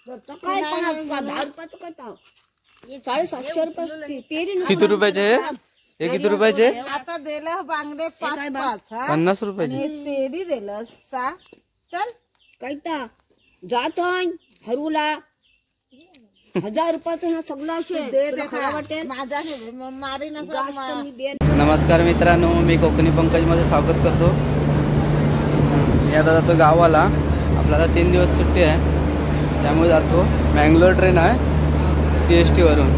काय 10 रुपयाचं काय ताव 750 रुपये पेरी किती रुपयाचे हे किती रुपयाचे आता दिलं बांगडे 5 50 रुपयाचे पेढी दिलं 6 चल काय ता जात हरूला 1000 रुपयाचं ह्या सगळं असे वाटेल माझा मारी नमस्कार मित्रांनो, मी कोकणी पंकज मध्ये स्वागत करतो. मी आता जातो गावाला. आपल्याला 3 दिवस सुट्टी आहे, त्यामुळे जातो. मँगलोर ट्रेन आहे CST वरून,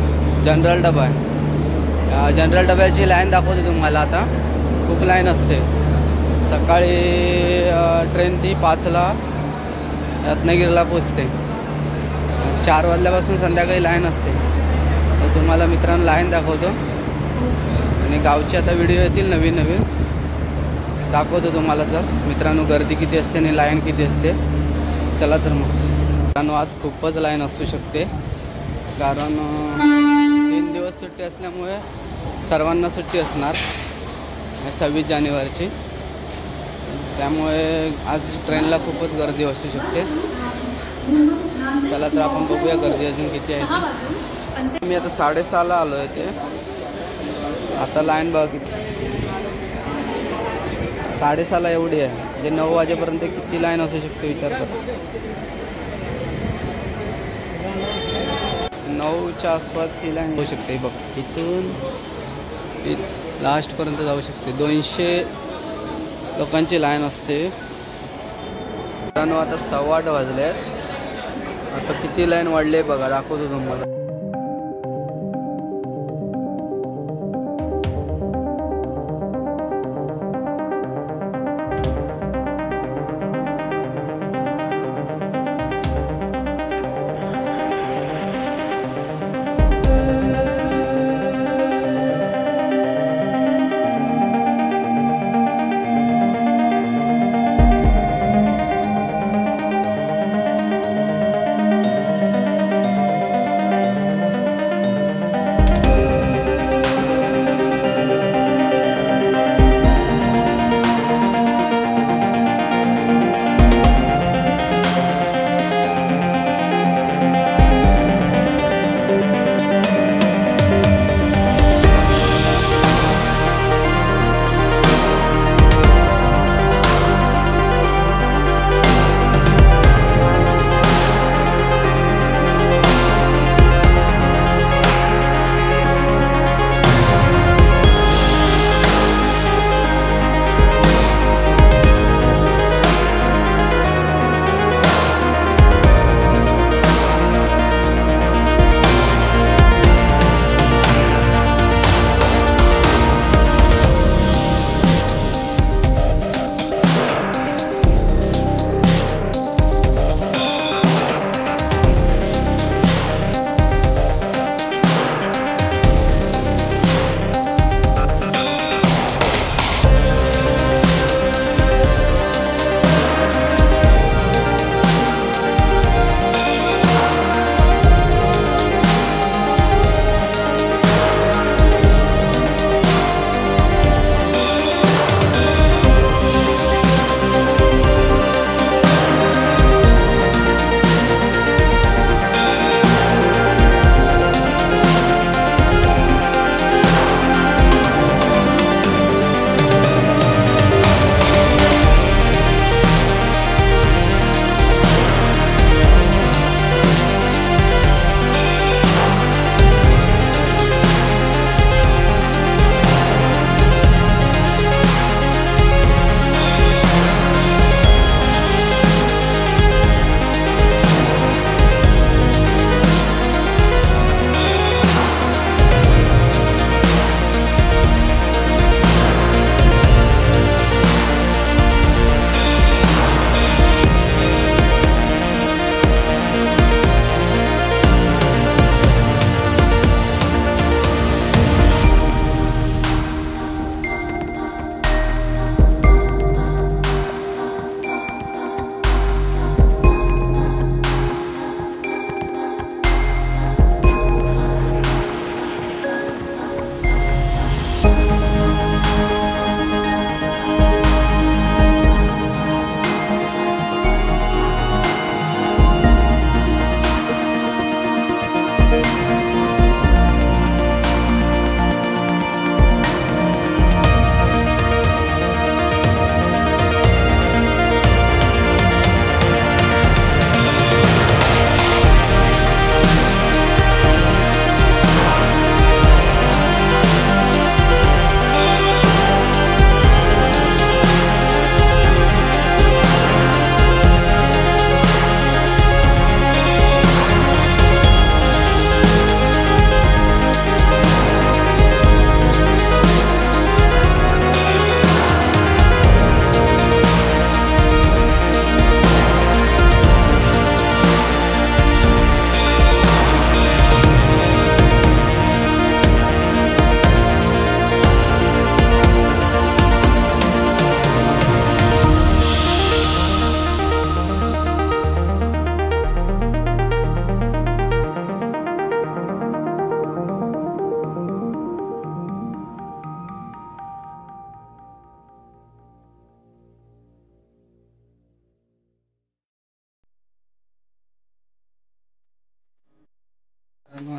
जनरल डबा आहे. जनरल डब्याची लाईन दाखवते तुम्हाला. आता खूप लाईन असते. सकाळी ट्रेन ती 5ला रत्नागिरीला पोचते. 4 वाजल्यापासून संध्याकाळी लाईन असते. तर तुम्हाला मित्रांनो लाईन दाखवतो आणि गावचे आता व्हिडिओ येतील नवीन दाखवतो तुम्हाला. जर मित्रांनो गर्दी किती असते आणि लाईन किती असते, चला तर मग. मित्रांनो आज खूपच लाईन असू शकते, कारण 3 दिवस सुट्टी असल्यामुळे सर्वांना सुट्टी असणार 26 जानेवारीची. त्यामुळे आज ट्रेनला खूपच गर्दी असू शकते. चला तर आपण बघूया गर्दी अजून किती आहे. मी आता 6:30ला आलो आहे ते. आता लाईन बघा किती, 6:30ला एवढी आहे. म्हणजे 9 वाजेपर्यंत किती लाईन असू शकते विचार करा. 9च्या आसपास ही लाईन होऊ शकते. बघ इथून लास्टपर्यंत जाऊ शकते. 200 लोकांची लाईन असते. मित्रांनो आता 8:15 वाजले आहेत. आता किती लाईन वाढली आहे बघा, दाखवतो तुम्हाला.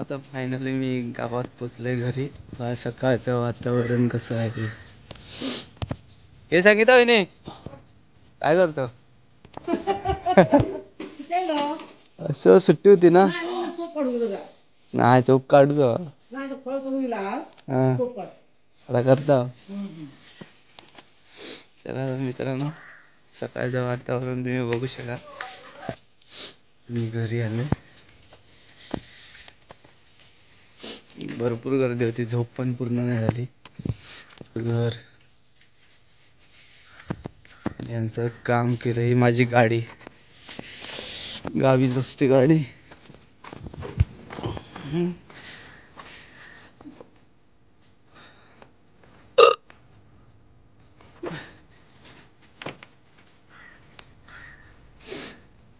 आता फायनली मी गावात पोचले घरी. सकाळचं वातावरण कसं आहे ते हे सांगितलं वहिनी. काय करतो? असं सुट्टी होती ना. नाही चोप काढतो. आता करता. चला मित्रांनो, सकाळचं वातावरण तुम्ही बघू शकाल. मी घरी आले. भरपूर गर्दी होती, झोप पण पूर्ण नाही झाली. घर यांचं काम केलं. ही माझी गाडी, गावीच असते गाडी.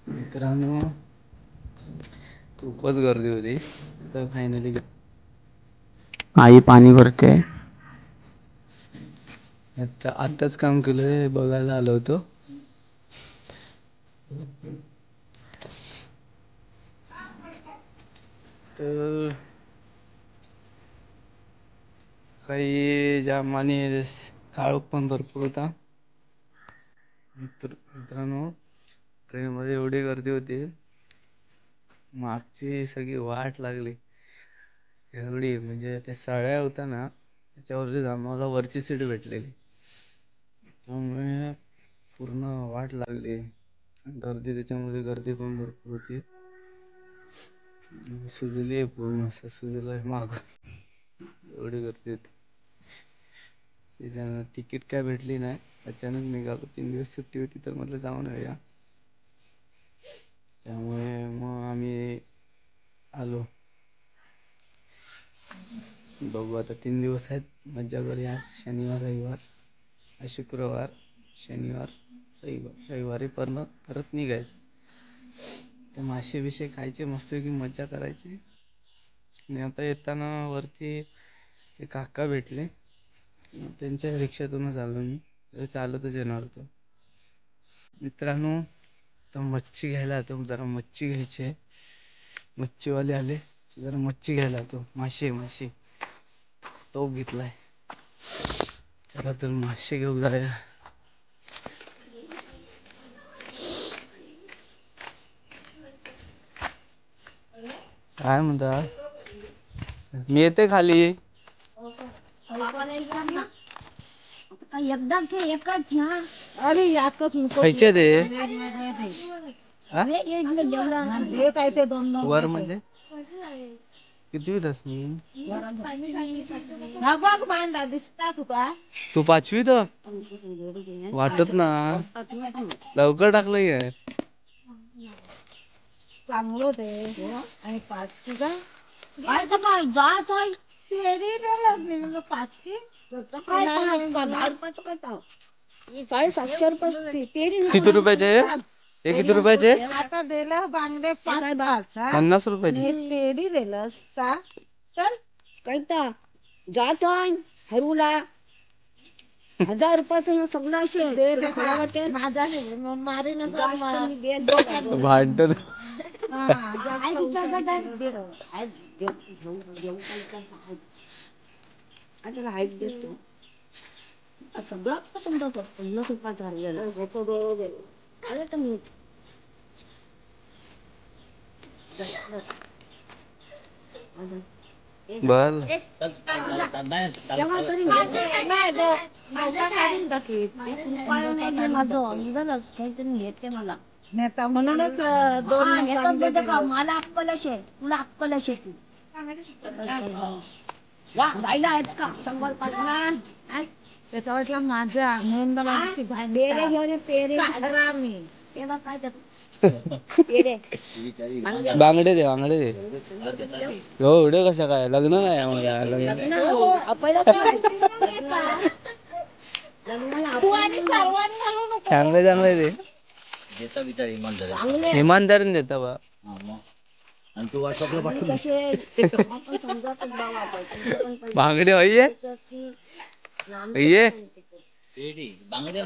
मित्रांनो खूपच गर्दी होती. तर फायनली आई पाणी भरते. आताच काम केलंय, बघायला आलो होतो. तर काही जाम आणि काळोख पण भरपूर होता. मित्रांनो ट्रेनमध्ये एवढी गर्दी होती, मागची सगळी वाट लागली एवढी. म्हणजे ते साड्या होत्या ना, त्याच्यावरती आम्हाला वरची सीट भेटलेली, त्यामुळे पूर्ण वाट लागली. गर्दी, त्याच्यामध्ये गर्दी पण भरपूर होती. सुजली पूर्ण, असं सुजलंय माग, एवढी गर्दी होती. त्याच्यानं तिकीट काय भेटली नाही. अचानक निघालो, 3 दिवस सुट्टी होती तर म्हटलं जाऊन येऊया. त्यामुळे मग आम्ही आलो. बघू आता 3 दिवस आहेत, मज्जा करूया. शनिवार रविवार, शुक्रवार शनिवार रविवारी परत निघायचं. ते मासे बिशे खायचे, मस्तपैकी मज्जा करायची. आणि आता येताना वरती ते काका भेटले, त्यांच्या रिक्षातूनच आलो मी. चालतच येणार होतो. मित्रांनो तर मच्छी घ्यायला होतो, जरा मच्छी घ्यायची आहे. मच्छीवाले आले, जरा मच्छी घ्यायला होतो. मासे टोप घेतलाय. चला तर मासे घेऊ जाऊया. काय म्हणता? मी येते खाली. एकदाच एकच ना. अरे याकच खायचे ते हे काय ते 2-2 वर म्हणजे किती मी? हा बघ भांडा दिसता तुका. तू 5वीत वाटत ना, लवकर टाकलंय काय? चांगलं ते आणि 5 तुझा काय जात आहे. पेढी दिलास मी म्हणजे 5 की. काय 10 रुपयाचं करता. 750 रुपये पेरी. किती रुपयाचे? हे किती रुपयाचे? आता दिलं बांगडे 5-5. 50 रुपयाचे. हे पेढी दिलं 6. चल कैता जात आहे हरूला 1000 रुपयाचं सगळं असेल. दे दे माझा मारी भांडत सगळं समजा 50 रुपयाचा आलं तर मी बर. तेव्हा तरी काहीतरी घेते मला नेता म्हणूनच 2 मला अक्कल असेल, तुला अक्कल असेल. जायला आहेत का 100 त्याच्या वाटला माझ्या आनंदाची पेरे घेऊन पेरे मी तेव्हा काय पेरे बांगडे दे हो. एवढे कशा काय? लग्न नाही चांगले दे. इमानदारीने देता बा. बांगडे होईये बांगडे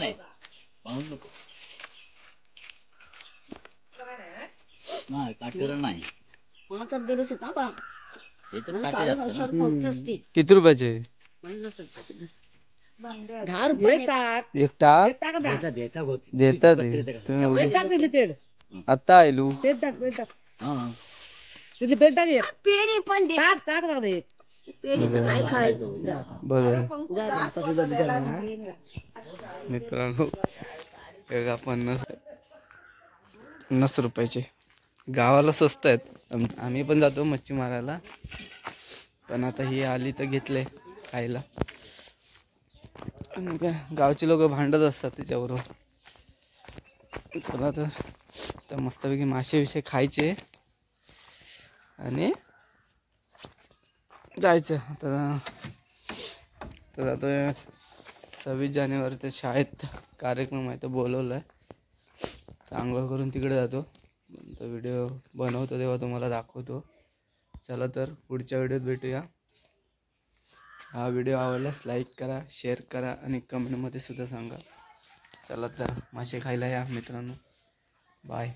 नाही काटेर नाही. 5 दिवस होता बा. ते तर पाटे असतात ना. किती रुपयाचे? 10 रुपये एक टाक देतात, देतात होत. देतात पत्रे हे. देतात. तुम्ही एवढे- पेड आता आयलू हा. तिथे पेड टाक पेढी पण टाक टाक टाक दे पेढी तर नाही खायचं बरं जा मित्रांनो हे बघा 50 रुपयाचे गावाला स्वस्त आहेत. आम्ही पण जातो मच्छी मारायला, पण आता ही आली तर घेतले खायला. आणि काय गावचे लोक भांडत असतात त्याच्याबरोबर. चला तर मस्तपैकी मासे विषय खायचे आणि जायचं. तर आता 26 जानेवारीच्या शाळेत कार्यक्रम आहे, तर बोलवलं आहे. चांगलं करून तिकडे जातो. तो व्हिडिओ बनवतो तेव्हा तुम्हाला दाखवतो. चला तर पुढच्या व्हिडिओत भेटूया. हा व्हिडिओ आवडल्यास लाईक करा, शेअर करा आणि कमेंटमध्ये सुद्धा सांगा. चला तर मासे खायला या मित्रांनो. बाय.